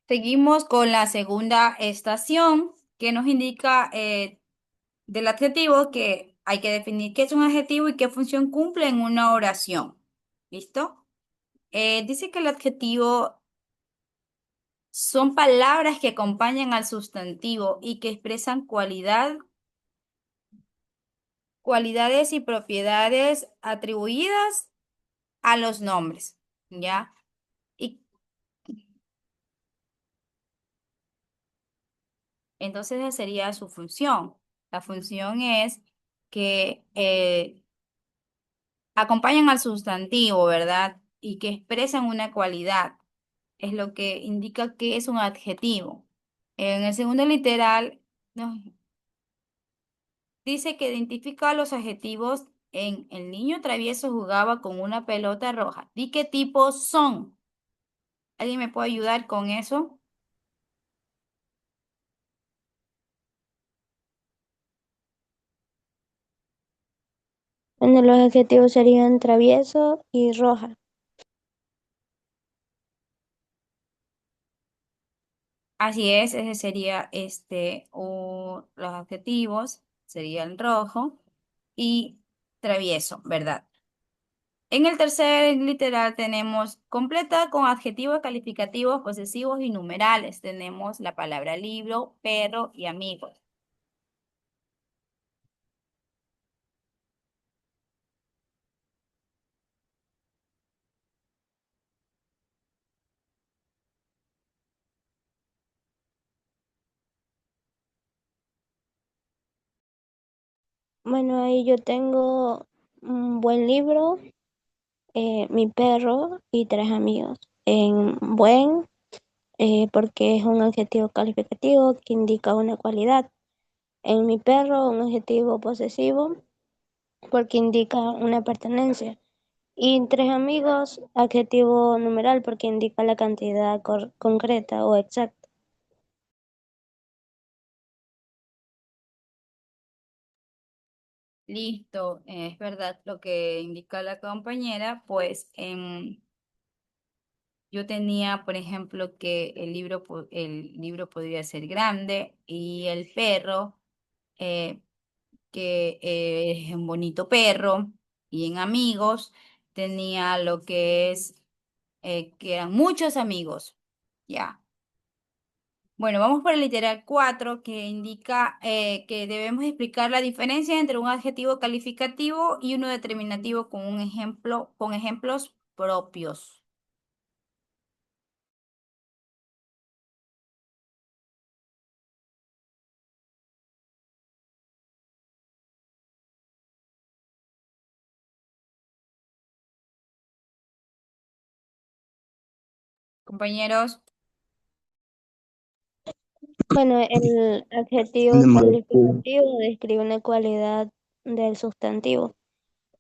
Seguimos con la segunda estación que nos indica del adjetivo que hay que definir qué es un adjetivo y qué función cumple en una oración. ¿Listo? Dice que el adjetivo son palabras que acompañan al sustantivo y que expresan cualidades y propiedades atribuidas a los nombres. ¿Ya? Y entonces esa sería su función. La función es que acompañan al sustantivo, ¿verdad? Y que expresan una cualidad. Es lo que indica que es un adjetivo. En el segundo literal dice que identifica los adjetivos en el niño travieso jugaba con una pelota roja. ¿Di qué tipos son? ¿Alguien me puede ayudar con eso? Bueno, los adjetivos serían travieso y roja. Así es, ese sería los adjetivos serían rojo y travieso, ¿verdad? En el tercer literal tenemos completa con adjetivos calificativos, posesivos y numerales. Tenemos la palabra libro, perro y amigos. Bueno, ahí yo tengo un buen libro, mi perro y tres amigos. En buen, porque es un adjetivo calificativo que indica una cualidad. En mi perro, un adjetivo posesivo porque indica una pertenencia. Y en tres amigos, adjetivo numeral porque indica la cantidad concreta o exacta. Listo, es verdad lo que indica la compañera, pues yo tenía, por ejemplo, que el libro podría ser grande y el perro, eh, que es un bonito perro, y en amigos tenía lo que es que eran muchos amigos. Ya. Bueno, vamos por el literal 4 que indica que debemos explicar la diferencia entre un adjetivo calificativo y uno determinativo con un ejemplo, con ejemplos propios. Compañeros, Bueno, el adjetivo calificativo describe una cualidad del sustantivo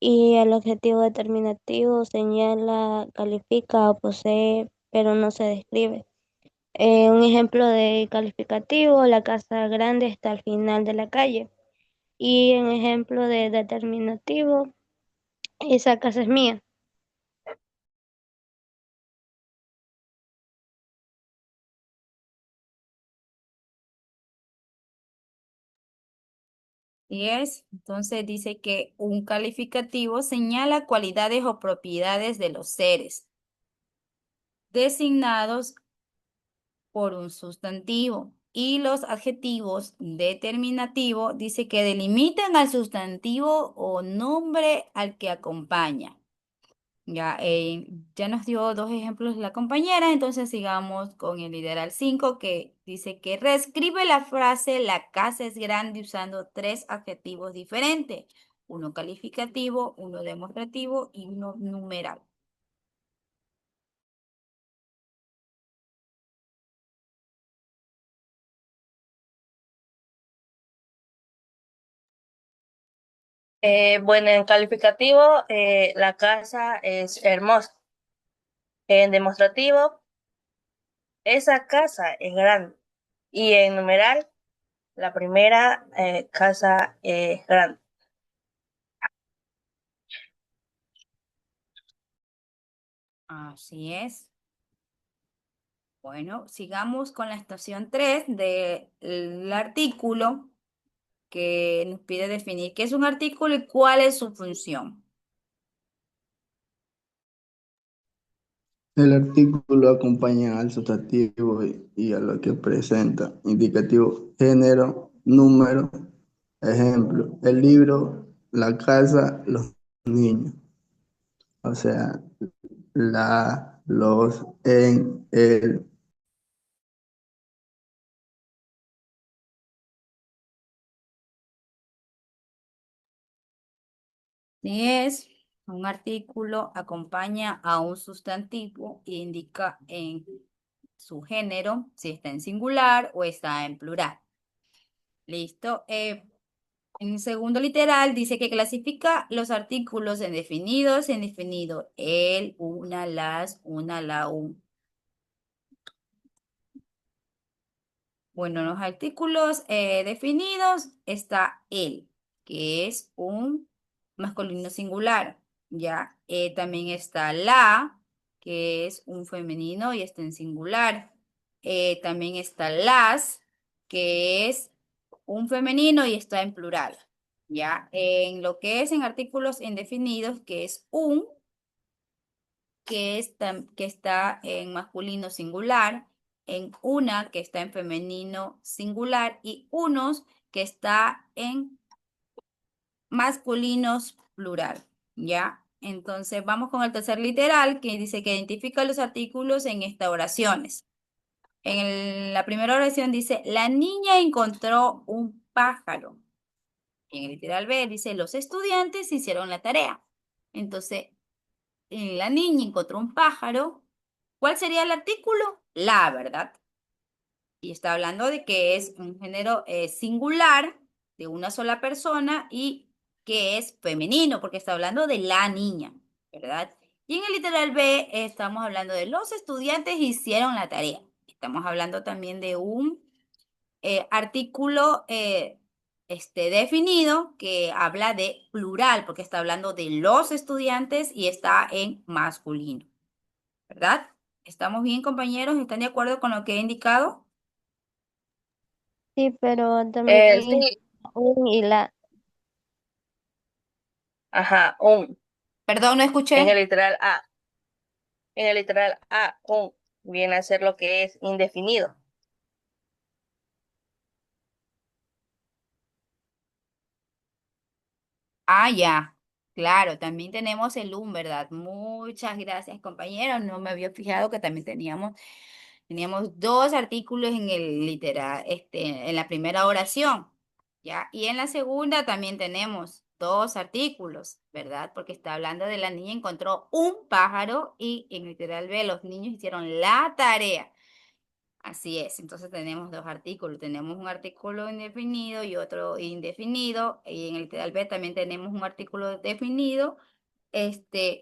y el adjetivo determinativo señala, califica o posee, pero no se describe. Un ejemplo de calificativo, la casa grande está al final de la calle. Y en ejemplo de determinativo, esa casa es mía. entonces dice que un calificativo señala cualidades o propiedades de los seres designados por un sustantivo. Y los adjetivos determinativos dice que delimitan al sustantivo o nombre al que acompaña. Ya nos dio dos ejemplos la compañera, entonces sigamos con el literal 5 que dice que reescribe la frase la casa es grande usando tres adjetivos diferentes, uno calificativo, uno demostrativo y uno numeral. Bueno, en calificativo, la casa es hermosa. En demostrativo, esa casa es grande. Y en numeral, la primera casa es grande. Así es. Bueno, sigamos con la estación 3 del artículo que nos pide definir qué es un artículo y cuál es su función. El artículo acompaña al sustantivo y a lo que presenta. Indicativo, género, número, ejemplo, el libro, la casa, los niños. O sea, la, los, en, el. Si es un artículo, acompaña a un sustantivo e indica en su género, si está en singular o está en plural. ¿Listo? En segundo literal dice que clasifica los artículos en definidos, en indefinido. El, una, las, una, la, un. Bueno, en los artículos definidos está el, que es un masculino singular. Ya, también está la, que es un femenino y está en singular. También está las, que es un femenino y está en plural. Ya, en lo que es en artículos indefinidos, que es un, que está en masculino singular, en una que está en femenino singular y unos que está en masculinos plural, ¿ya? Entonces vamos con el tercer literal que dice que identifica los artículos en estas oraciones. La primera oración dice, la niña encontró un pájaro. En el literal B dice, los estudiantes hicieron la tarea. Entonces, la niña encontró un pájaro. ¿Cuál sería el artículo? La, ¿verdad? Y está hablando de que es un género singular de una sola persona y que es femenino, porque está hablando de la niña, ¿verdad? Y en el literal B estamos hablando de los estudiantes hicieron la tarea. Estamos hablando también de un artículo definido que habla de plural, porque está hablando de los estudiantes y está en masculino. ¿Verdad? ¿Estamos bien, compañeros? ¿Están de acuerdo con lo que he indicado? Sí, pero también Sí, un y la. ajá, un. Perdón, no En el escuché. literal A. En el literal A, un viene a ser lo que es indefinido. Ah, ya. Claro, también tenemos el un, ¿verdad? Muchas gracias, compañeros. No me había fijado que también teníamos dos artículos en el literal, en la primera oración, ¿ya? Y en la segunda también tenemos dos artículos, ¿verdad? Porque está hablando de la niña encontró un pájaro y en literal B los niños hicieron la tarea. Así es, entonces tenemos dos artículos, tenemos un artículo indefinido y otro indefinido, y en el literal B también tenemos un artículo definido,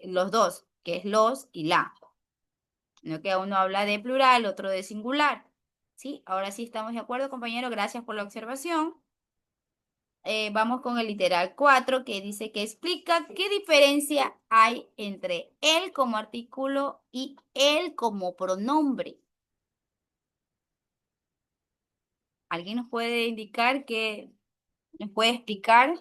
los dos, que es los y la, no que uno habla de plural, otro de singular, ¿sí? Ahora sí estamos de acuerdo, compañero, gracias por la observación. Vamos con el literal 4 que dice que explica qué diferencia hay entre él como artículo y él como pronombre. ¿Alguien nos puede indicar qué? ¿Me puede explicar?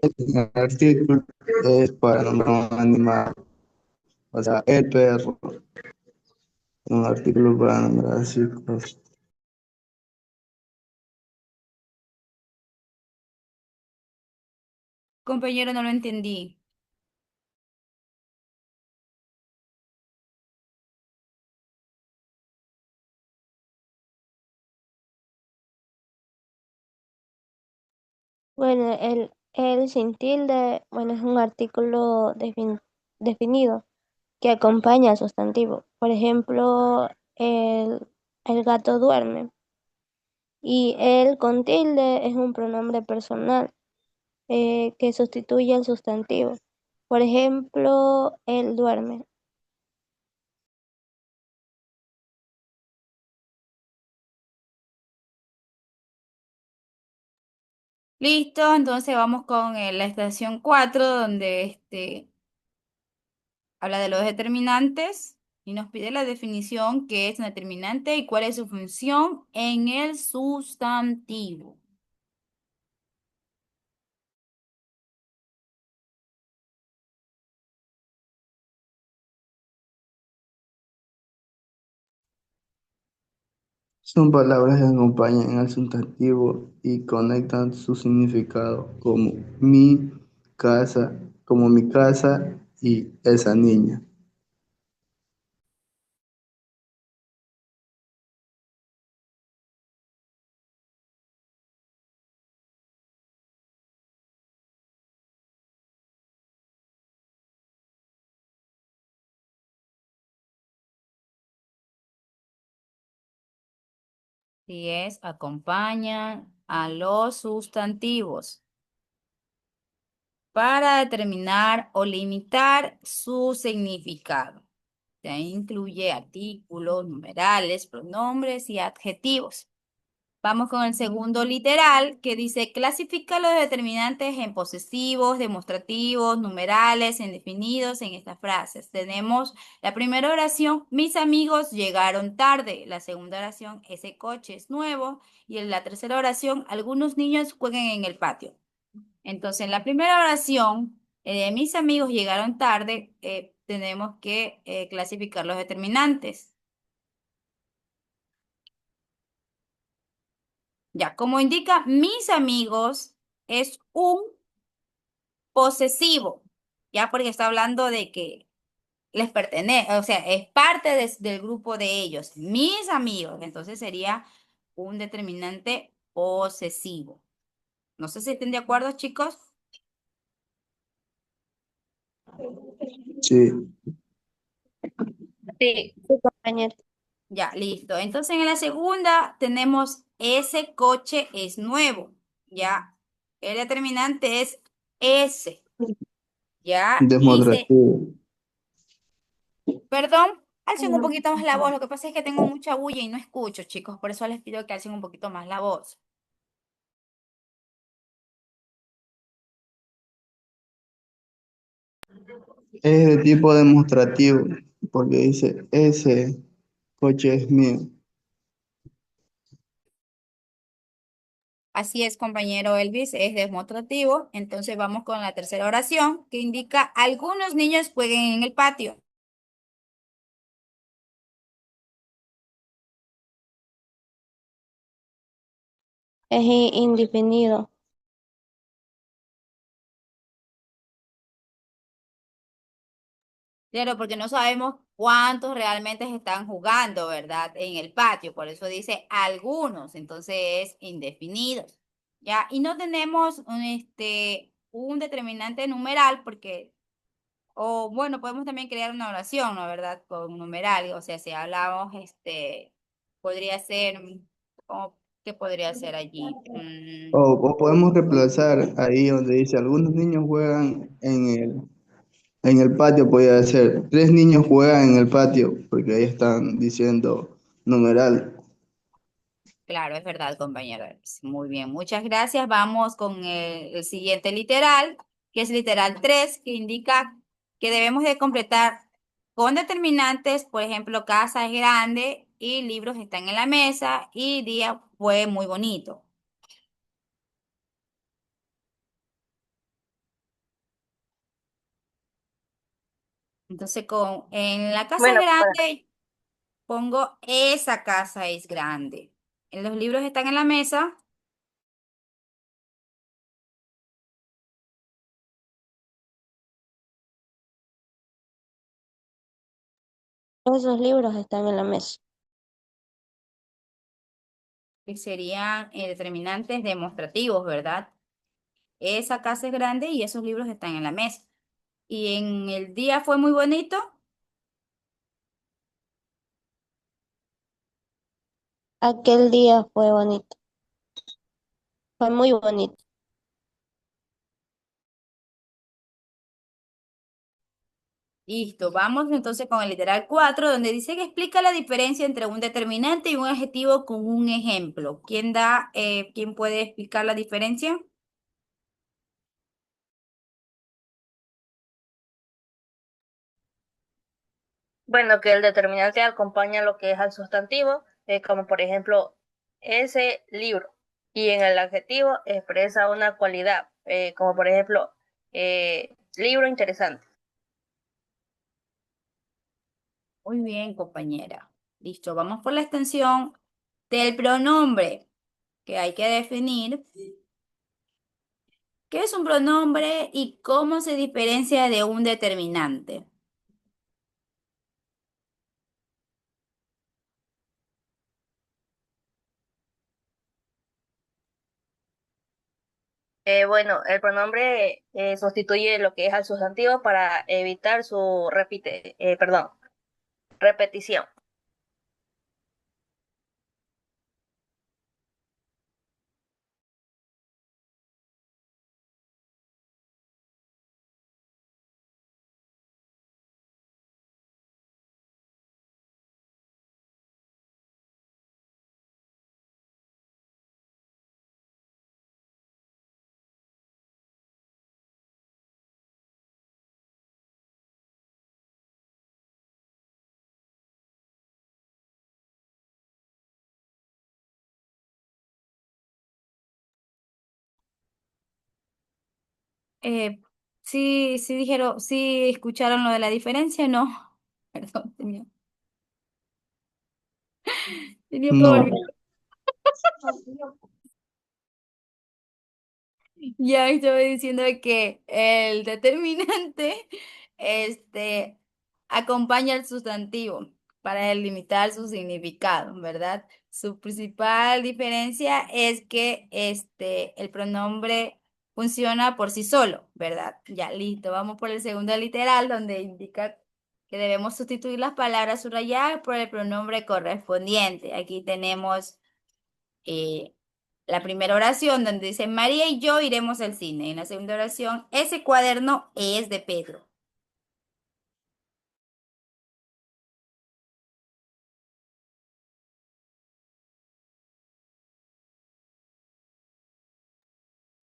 El artículo es para nombrar un animal. O sea, el perro. Un artículo para nombrar así cosas. Compañero, no lo entendí. Bueno, el sin tilde, bueno, es un artículo definido que acompaña al sustantivo. Por ejemplo, el gato duerme. Y el con tilde es un pronombre personal que sustituye al sustantivo. Por ejemplo, él duerme. Listo, entonces vamos con la estación 4 donde habla de los determinantes y nos pide la definición qué es un determinante y cuál es su función en el sustantivo. Son palabras que acompañan al sustantivo y conectan su significado como mi casa, como mi casa y esa niña. Si es, acompañan a los sustantivos para determinar o limitar su significado. Ya incluye artículos, numerales, pronombres y adjetivos. Vamos con el segundo literal que dice clasifica los determinantes en posesivos, demostrativos, numerales, indefinidos en estas frases. Tenemos la primera oración, mis amigos llegaron tarde. La segunda oración, ese coche es nuevo. Y en la tercera oración, algunos niños juegan en el patio. Entonces, en la primera oración, mis amigos llegaron tarde, tenemos que clasificar los determinantes. Ya, como indica mis amigos, es un posesivo, ya porque está hablando de que les pertenece, o sea, es parte del grupo de ellos, mis amigos, entonces sería un determinante posesivo. No sé si estén de acuerdo, chicos. Sí, Sí, Sí, compañero. Ya, listo. Entonces en la segunda tenemos ese coche es nuevo, ya. El determinante es ese, ya. demostrativo. Perdón, alcen un poquito más la voz. Lo que pasa es que tengo mucha bulla y no escucho, chicos. Por eso les pido que alcen un poquito más la voz. Es de tipo demostrativo, porque dice, ese coche es mío. Así es, compañero Elvis, es demostrativo. Entonces vamos con la tercera oración que indica algunos niños jueguen en el patio. Es indefinido. Claro, porque no sabemos cuántos realmente están jugando, ¿verdad? En el patio. Por eso dice algunos. Entonces es indefinidos. ¿Ya? Y no tenemos un determinante numeral porque o bueno, podemos también crear una oración, ¿no? ¿Verdad? Con numeral, o sea, si hablamos, podría ser, ¿qué podría ser allí? O podemos reemplazar ahí donde dice, algunos niños juegan en el patio, podría ser, tres niños juegan en el patio, porque ahí están diciendo numeral. Claro, es verdad, compañero. Muy bien, muchas gracias. Vamos con el siguiente literal, que es literal 3 que indica que debemos de completar con determinantes, por ejemplo, casa es grande y libros están en la mesa y día fue muy bonito. Entonces, en la casa es bueno, para, grande, pongo esa casa es grande. En los libros están en la mesa. Esos libros están en la mesa. Que serían determinantes demostrativos, ¿verdad? Esa casa es grande y esos libros están en la mesa. Y en el día fue muy bonito. Aquel día fue bonito. Fue muy bonito. Listo, vamos entonces con el literal 4 donde dice que explica la diferencia entre un determinante y un adjetivo con un ejemplo. ¿Quién puede explicar la diferencia? Bueno, que el determinante acompaña lo que es al sustantivo, como por ejemplo, ese libro. Y en el adjetivo expresa una cualidad, como por ejemplo, libro interesante. Muy bien, compañera. Listo, vamos por la extensión del pronombre que hay que definir. ¿Qué es un pronombre y cómo se diferencia de un determinante? Bueno, el pronombre sustituye lo que es al sustantivo para evitar su repetición. Eh, sí, sí dijeron, sí escucharon lo de la diferencia, ¿no? Perdón, tenía un poco No, olvidado. Ya estaba diciendo que el determinante, este, acompaña al sustantivo para delimitar su significado, ¿verdad? Su principal diferencia es que el pronombre funciona por sí solo, ¿verdad? Ya, listo. Vamos por el segundo literal, donde indica que debemos sustituir las palabras subrayadas por el pronombre correspondiente. Aquí tenemos eh, la primera oración donde dice María y yo iremos al cine. En la segunda oración, ese cuaderno es de Pedro.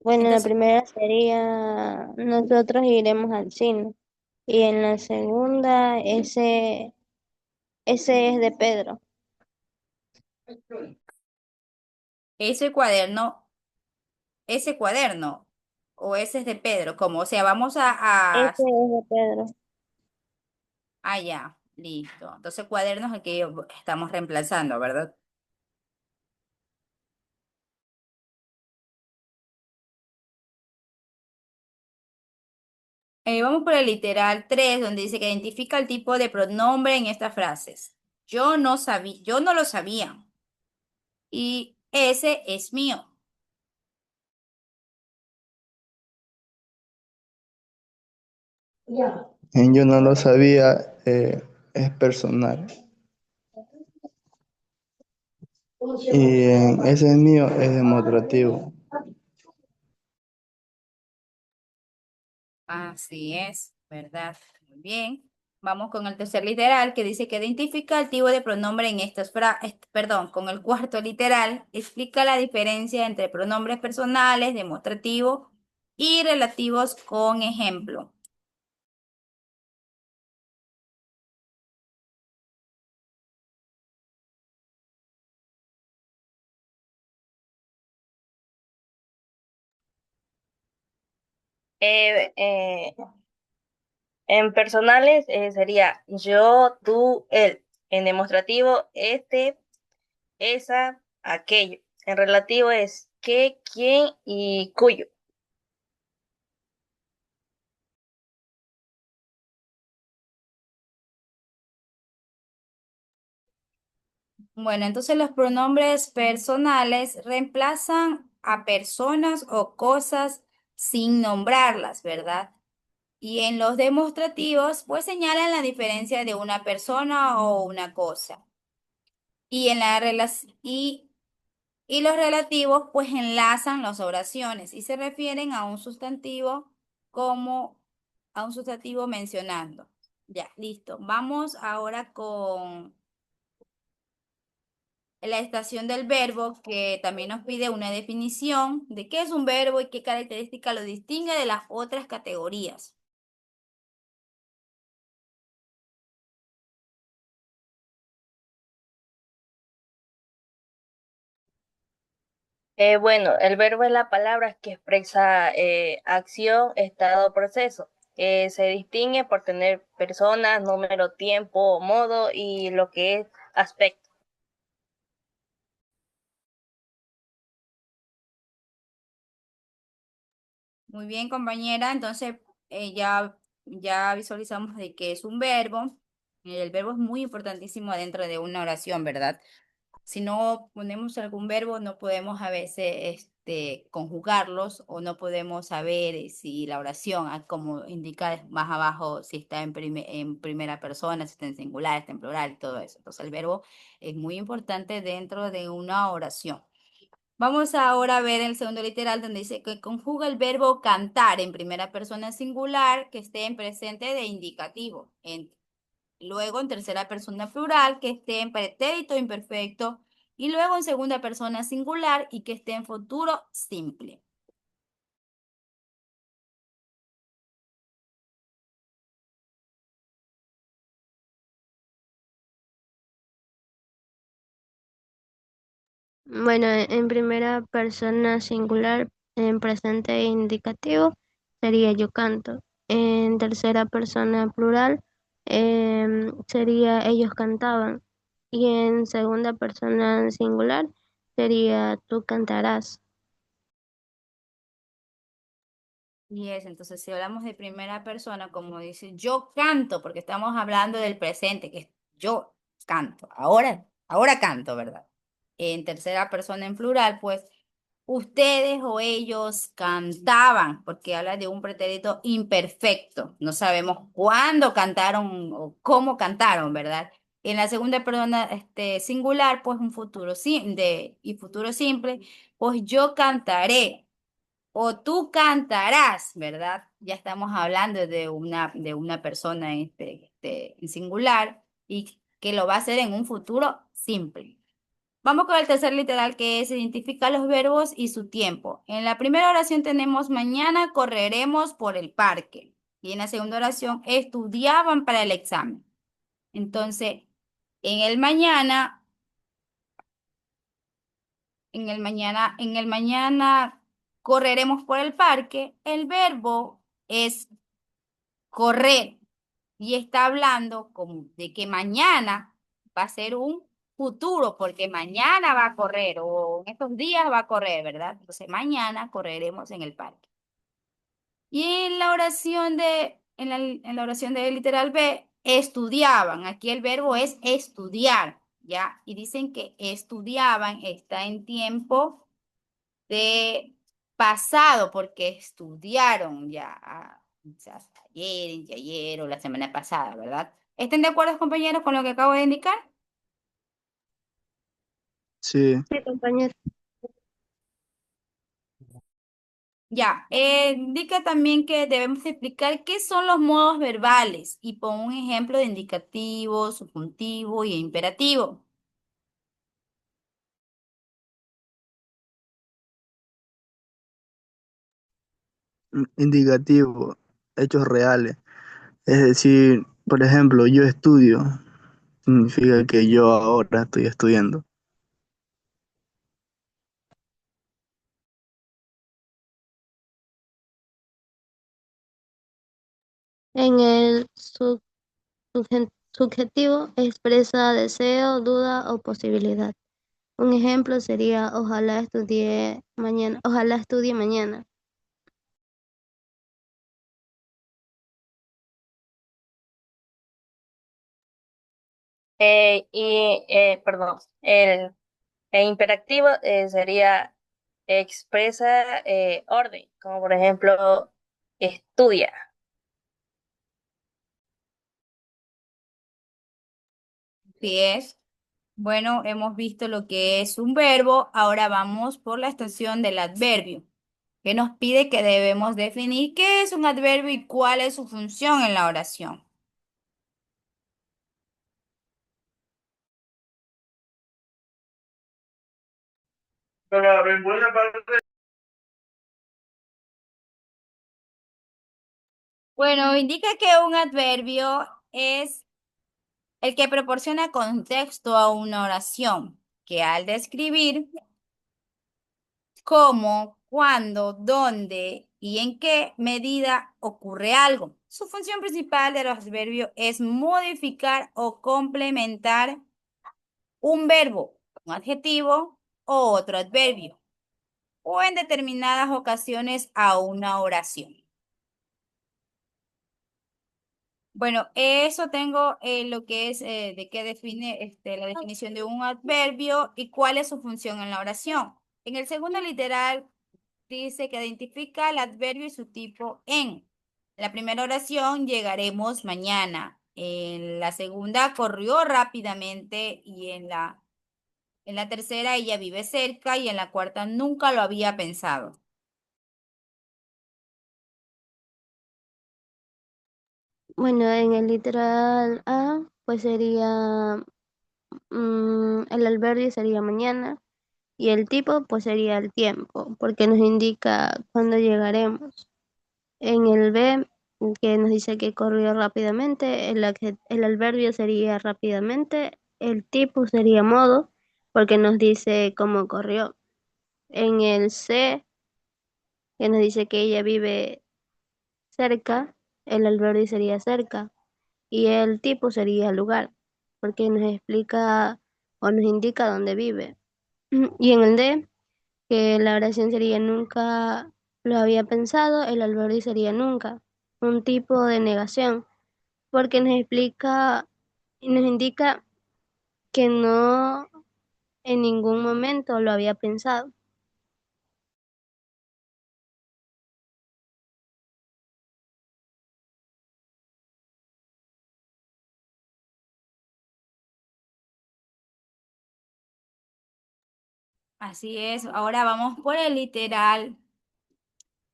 Bueno, la Entonces, primera sería nosotros iremos al cine. Y en la segunda, ese es de Pedro. ese cuaderno, ese cuaderno, o ese es de Pedro, como, o sea, vamos Ese es de Pedro. ya, listo. Entonces, cuaderno es el que estamos reemplazando, ¿verdad? Vamos por el literal 3 donde dice que identifica el tipo de pronombre en estas frases. Yo no sabía, yo no lo sabía. Y ese es mío. en yo no lo sabía, es personal. Y en ese es mío, es demostrativo. Así es, ¿verdad? Muy bien. Vamos con el tercer literal que dice que identifica el tipo de pronombre en estas frases, perdón, con el cuarto literal, explica la diferencia entre pronombres personales, demostrativos y relativos con ejemplo. Eh, en personales sería yo, tú, él. En demostrativo, este, esa, aquello. En relativo es qué, quién y cuyo. Bueno, entonces los pronombres personales reemplazan a personas o cosas sin nombrarlas, ¿verdad? Y en los demostrativos, pues señalan la diferencia de una persona o una cosa. Y en y los relativos, pues enlazan las oraciones y se refieren a un sustantivo como a un sustantivo mencionando. Ya, listo. Vamos ahora con la estación del verbo, que también nos pide una definición de qué es un verbo y qué característica lo distingue de las otras categorías. Bueno, el verbo es la palabra que expresa acción, estado, proceso. Se distingue por tener personas, número, tiempo, modo y lo que es aspecto. Muy bien, compañera. Entonces, ya visualizamos de que es un verbo. El verbo es muy importantísimo dentro de una oración, ¿verdad? Si no ponemos algún verbo, no podemos a veces conjugarlos o no podemos saber si la oración, como indica más abajo, si está en primera persona, si está en singular, está en plural y todo eso. Entonces, el verbo es muy importante dentro de una oración. Vamos ahora a ver el segundo literal donde dice que conjuga el verbo cantar en primera persona singular que esté en presente de indicativo. Luego en tercera persona plural que esté en pretérito imperfecto. Y luego en segunda persona singular y que esté en futuro simple. Bueno, en primera persona singular, en presente indicativo, sería yo canto. En tercera persona plural, sería ellos cantaban. Y en segunda persona singular, sería tú cantarás. Y es, entonces, si hablamos de primera persona, como dice, yo canto, porque estamos hablando del presente, que es yo canto, ahora canto, ¿verdad? En tercera persona en plural, pues ustedes o ellos cantaban, porque habla de un pretérito imperfecto. No sabemos cuándo cantaron o cómo cantaron, ¿verdad? En la segunda persona singular, pues un futuro y futuro simple, pues yo cantaré. O tú cantarás, ¿verdad? Ya estamos hablando de una persona en singular y que lo va a hacer en un futuro simple. Vamos con el tercer literal que es identificar los verbos y su tiempo. En la primera oración tenemos mañana correremos por el parque y en la segunda oración estudiaban para el examen. Entonces, en el mañana en el mañana correremos por el parque. El verbo es correr y está hablando como de que mañana va a ser un futuro, porque mañana va a correr o en estos días va a correr, ¿verdad? Entonces mañana correremos en el parque. Y en la oración de literal B, estudiaban. Aquí el verbo es estudiar, ¿ya? Y dicen que estudiaban está en tiempo de pasado, porque estudiaron ya, o sea, ayer o la semana pasada, ¿verdad? ¿Estén de acuerdo, compañeros, con lo que acabo de indicar? Sí, Sí, compañero. Ya, indica también que debemos explicar qué son los modos verbales y pon un ejemplo de indicativo, subjuntivo y imperativo. indicativo, hechos reales. Es decir, por ejemplo, yo estudio, significa que yo ahora estoy estudiando. En el subjetivo expresa deseo, duda o posibilidad. Un ejemplo sería ojalá estudie mañana. Perdón, el imperativo sería expresa orden, como por ejemplo, estudia. Así es. Bueno, hemos visto lo que es un verbo, ahora vamos por la extensión del adverbio, que nos pide que debemos definir qué es un adverbio y cuál es su función en la oración. Bueno, indica que un adverbio es el que proporciona contexto a una oración, que al describir cómo, cuándo, dónde y en qué medida ocurre algo. Su función principal de los adverbios es modificar o complementar un verbo, un adjetivo o otro adverbio, o en determinadas ocasiones a una oración. Bueno, eso tengo lo que es de qué define la definición de un adverbio y cuál es su función en la oración. En el segundo literal dice que identifica el adverbio y su tipo en. La primera oración llegaremos mañana. En la segunda corrió rápidamente y en la tercera ella vive cerca y en la cuarta nunca lo había pensado. Bueno, en el literal A, pues sería, el adverbio sería mañana y el tipo pues sería el tiempo, porque nos indica cuándo llegaremos. En el B, que nos dice que corrió rápidamente, el adverbio sería rápidamente, el tipo sería modo, porque nos dice cómo corrió. En el C, que nos dice que ella vive cerca, el adverbio sería cerca y el tipo sería lugar, porque nos explica o nos indica dónde vive. Y en el D, que la oración sería nunca lo había pensado, el adverbio sería nunca, un tipo de negación, porque nos explica y nos indica que no en ningún momento lo había pensado. Así es. Ahora vamos por el literal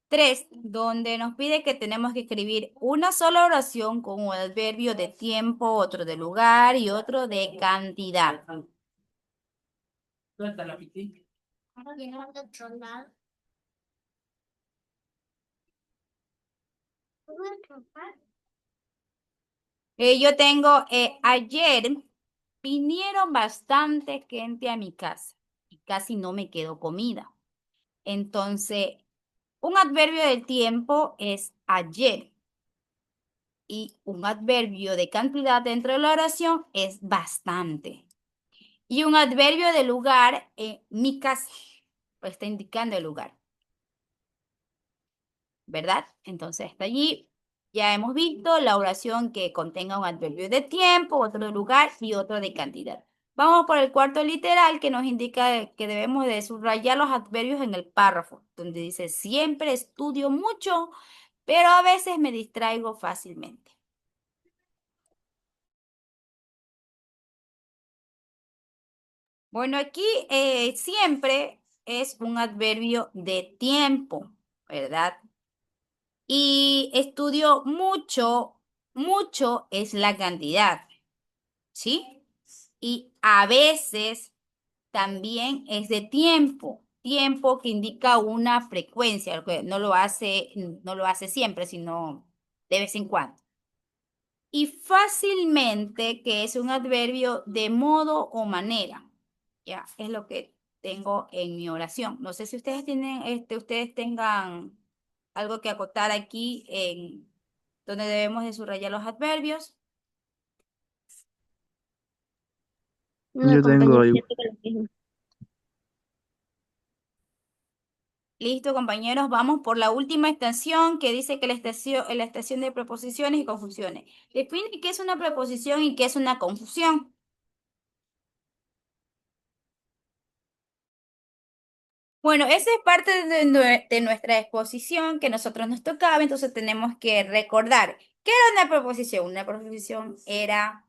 3, donde nos pide que tenemos que escribir una sola oración con un adverbio de tiempo, otro de lugar y otro de cantidad. Yo tengo, ayer vinieron bastante gente a mi casa y casi no me quedó comida. Entonces, un adverbio del tiempo es ayer y un adverbio de cantidad dentro de la oración es bastante. Y un adverbio de lugar, mi casa, pues está indicando el lugar, ¿verdad? Entonces, hasta allí ya hemos visto la oración que contenga un adverbio de tiempo, otro de lugar y otro de cantidad. Vamos por el cuarto literal que nos indica que debemos de subrayar los adverbios en el párrafo, donde dice, siempre estudio mucho, pero a veces me distraigo fácilmente. Bueno, aquí siempre es un adverbio de tiempo, ¿verdad? Y estudio mucho, mucho es la cantidad, ¿sí? Y a veces también es de tiempo, tiempo que indica una frecuencia, que no lo hace siempre, sino de vez en cuando. Y fácilmente, que es un adverbio de modo o manera. Ya, es lo que tengo en mi oración. No sé si ustedes tengan algo que acotar aquí en donde debemos de subrayar los adverbios. No, Yo tengo compañero, ahí, yo tengo lo mismo. Listo, compañeros, vamos por la última estación que dice que la estación de preposiciones y conjunciones. Define qué es una preposición y qué es una conjunción. Bueno, esa es parte de nuestra exposición que nosotros nos tocaba, entonces tenemos que recordar qué era una preposición. Una preposición era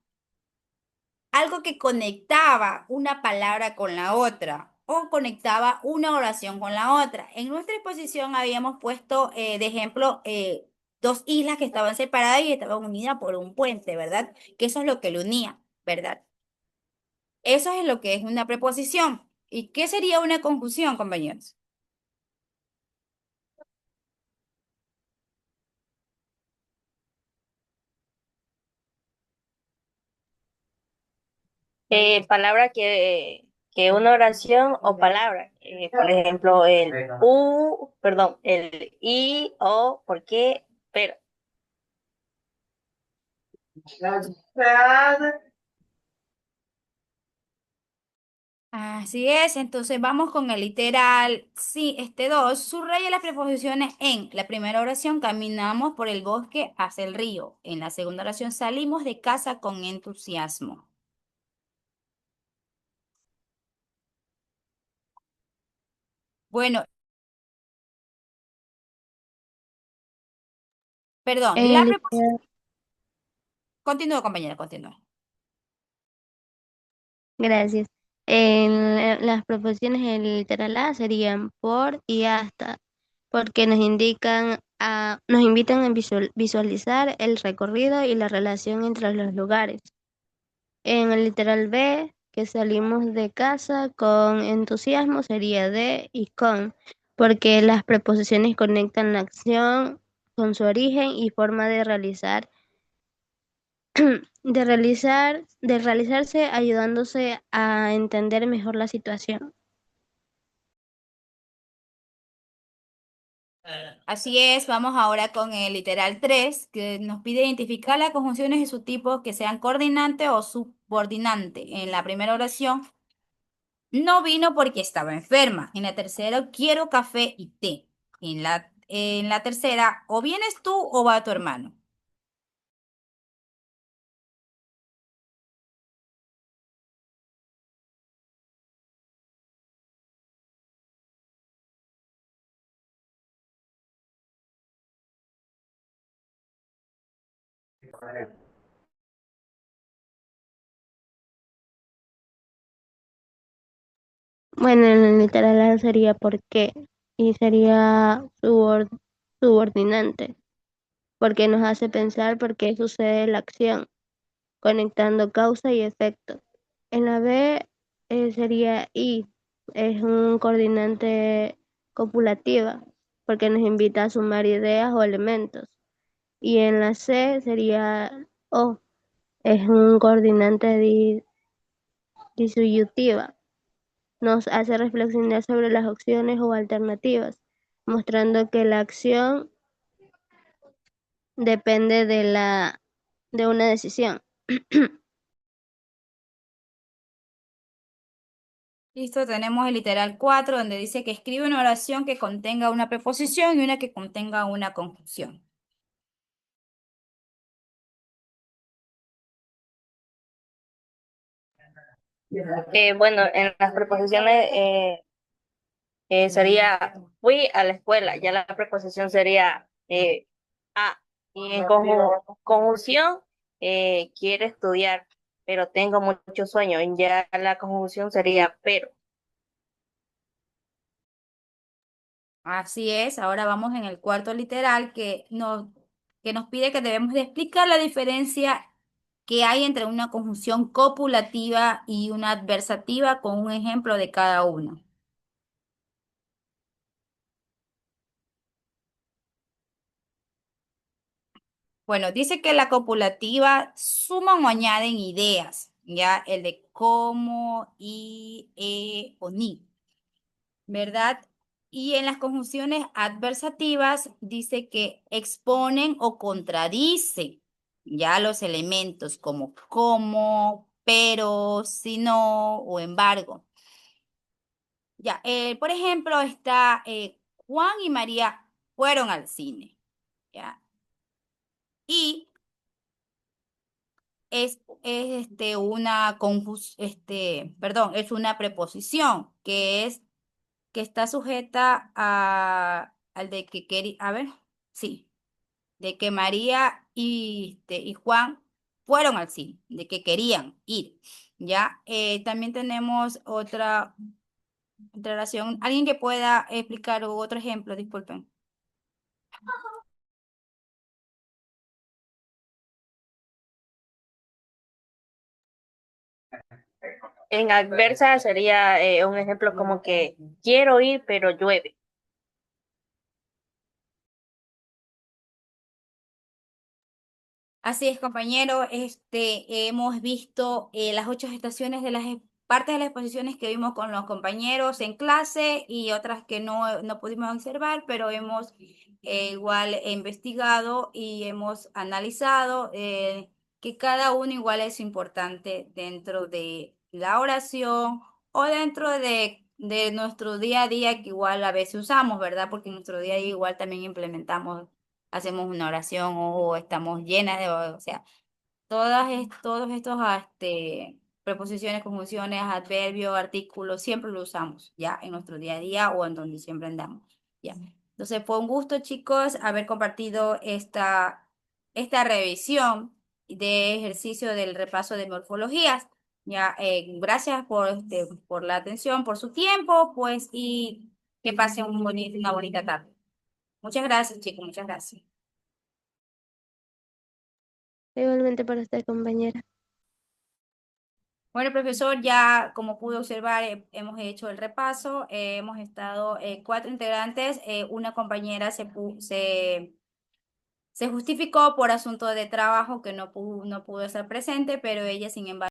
algo que conectaba una palabra con la otra o conectaba una oración con la otra. En nuestra exposición habíamos puesto de ejemplo dos islas que estaban separadas y estaban unidas por un puente, ¿verdad? Que eso es lo que lo unía, ¿verdad? Eso es lo que es una preposición. ¿Y qué sería una conjunción, compañeros? Palabra que que una oración o palabra. Por ejemplo, el y, o, por qué, pero. Así es, entonces vamos con el literal, sí, 2, subraya las preposiciones en la primera oración, caminamos por el bosque hacia el río. En la segunda oración, salimos de casa con entusiasmo. Bueno, perdón, En la el preposición, literal, continúo compañera, continúo. gracias. Las proposiciones en el literal A serían por y hasta, porque nos invitan a visualizar el recorrido y la relación entre los lugares. En el literal B, que salimos de casa con entusiasmo, sería de y con, porque las preposiciones conectan la acción con su origen y forma de realizarse, ayudándose a entender mejor la situación. Así es, vamos ahora con el literal 3, que nos pide identificar las conjunciones y sus tipos que sean coordinante o subordinante. En la primera oración, no vino porque estaba enferma. En la tercera, quiero café y té. En la tercera, o vienes tú o va tu hermano. Bueno, en el literal A sería por qué y sería subordinante, porque nos hace pensar por qué sucede la acción, conectando causa y efecto. En la B sería I, es un coordinante copulativa, porque nos invita a sumar ideas o elementos. Y en la C sería O, es un coordinante disyuntiva, nos hace reflexionar sobre las opciones o alternativas, mostrando que la acción depende de una decisión. Listo, tenemos el literal 4, donde dice que escribe una oración que contenga una preposición y una que contenga una conjunción. Bueno, en las preposiciones sería fui a la escuela, ya la preposición sería a. Y en conjunción, quiero estudiar, pero tengo mucho sueño. Ya la conjunción sería pero. Así es, ahora vamos en el cuarto literal que nos pide que debemos de explicar la diferencia que hay entre una conjunción copulativa y una adversativa con un ejemplo de cada una. Bueno, dice que la copulativa suman o añaden ideas, ya el de cómo, y, o ni, ¿verdad? Y en las conjunciones adversativas dice que exponen o contradicen ya los elementos como, pero, si no o embargo. Ya, por ejemplo, está Juan y María fueron al cine, ¿ya? Y es una preposición que está sujeta al de que quería, a ver, sí, de que María y Juan fueron al cine, de que querían ir, ¿ya? También tenemos otra oración, alguien que pueda explicar otro ejemplo, disculpen. En adversa sería un ejemplo como que quiero ir, pero llueve. Así es, compañero. Hemos visto las 8 estaciones de parte de las exposiciones que vimos con los compañeros en clase y otras que no pudimos observar, pero hemos igual investigado y hemos analizado que cada uno igual es importante dentro de la oración o dentro de nuestro día a día que igual a veces usamos, ¿verdad? Porque en nuestro día a día igual también implementamos, hacemos una oración o estamos llenas de, o sea, todos estos preposiciones, conjunciones, adverbios, artículos, siempre lo usamos ya en nuestro día a día o en donde siempre andamos. Ya. Entonces fue un gusto, chicos, haber compartido esta revisión de ejercicio del repaso de morfologías. Ya, gracias por la atención, por su tiempo, pues, y que pasen una bonita tarde. Muchas gracias, chicos, muchas gracias. Igualmente para usted, compañera. Bueno, profesor, ya como pudo observar, hemos hecho el repaso, hemos estado 4 integrantes, una compañera se justificó por asunto de trabajo que no pudo estar presente, pero ella, sin embargo,